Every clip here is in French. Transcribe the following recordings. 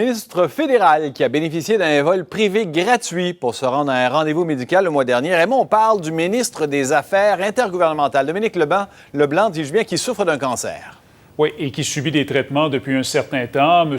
Ministre fédéral qui a bénéficié d'un vol privé gratuit pour se rendre à un rendez-vous médical le mois dernier. Raymond, on parle du ministre des Affaires intergouvernementales, Dominique Leblanc, dis-je bien, qui souffre d'un cancer. Oui, et qui subit des traitements depuis un certain temps. M.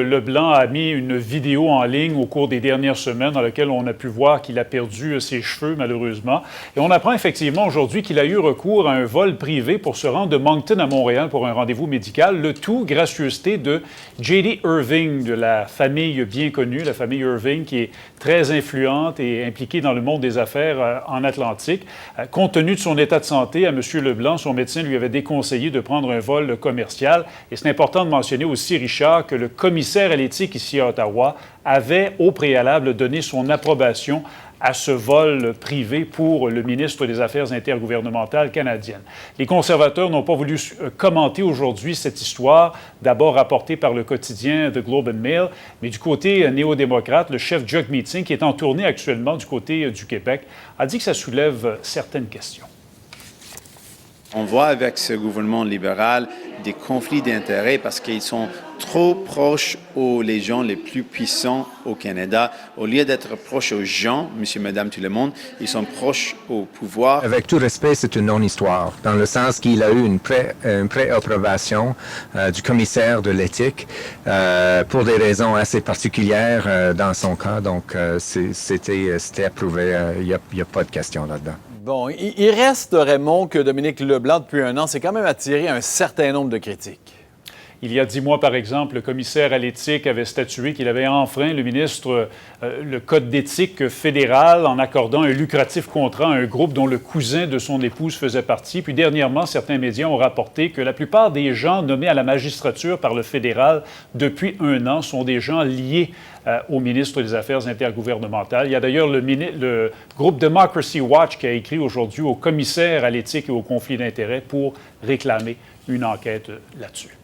Leblanc a mis une vidéo en ligne au cours des dernières semaines dans laquelle on a pu voir qu'il a perdu ses cheveux, malheureusement. Et on apprend effectivement aujourd'hui qu'il a eu recours à un vol privé pour se rendre de Moncton à Montréal pour un rendez-vous médical. Le tout gracieuseté de J.D. Irving, de la famille bien connue, la famille Irving, qui est très influente et impliquée dans le monde des affaires en Atlantique. Compte tenu de son état de santé, à M. Leblanc, son médecin lui avait déconseillé de prendre un vol commercial. Et c'est important de mentionner aussi, Richard, que le commissaire à l'éthique ici à Ottawa avait au préalable donné son approbation à ce vol privé pour le ministre des Affaires intergouvernementales canadienne. Les conservateurs n'ont pas voulu commenter aujourd'hui cette histoire, d'abord rapportée par le quotidien The Globe and Mail, mais du côté néo-démocrate, le chef Chuck Meeting, qui est en tournée actuellement du côté du Québec, a dit que ça soulève certaines questions. On voit avec ce gouvernement libéral des conflits d'intérêts parce qu'ils sont trop proches les gens les plus puissants au Canada. Au lieu d'être proches aux gens, monsieur, madame, tout le monde, ils sont proches au pouvoir. Avec tout respect, c'est une non-histoire, dans le sens qu'il a eu une pré-approbation du commissaire de l'éthique pour des raisons assez particulières dans son cas. Donc, c'était approuvé. Il n'y a pas de question là-dedans. Bon, il reste, Raymond, que Dominique Leblanc, depuis un an, s'est quand même attiré un certain nombre de critiques. Il y a 10 mois, par exemple, le commissaire à l'éthique avait statué qu'il avait enfreint, le ministre, le code d'éthique fédéral en accordant un lucratif contrat à un groupe dont le cousin de son épouse faisait partie. Puis dernièrement, certains médias ont rapporté que la plupart des gens nommés à la magistrature par le fédéral depuis un an sont des gens liés au ministre des Affaires intergouvernementales. Il y a d'ailleurs le groupe Democracy Watch qui a écrit aujourd'hui au commissaire à l'éthique et au conflit d'intérêts pour réclamer une enquête là-dessus.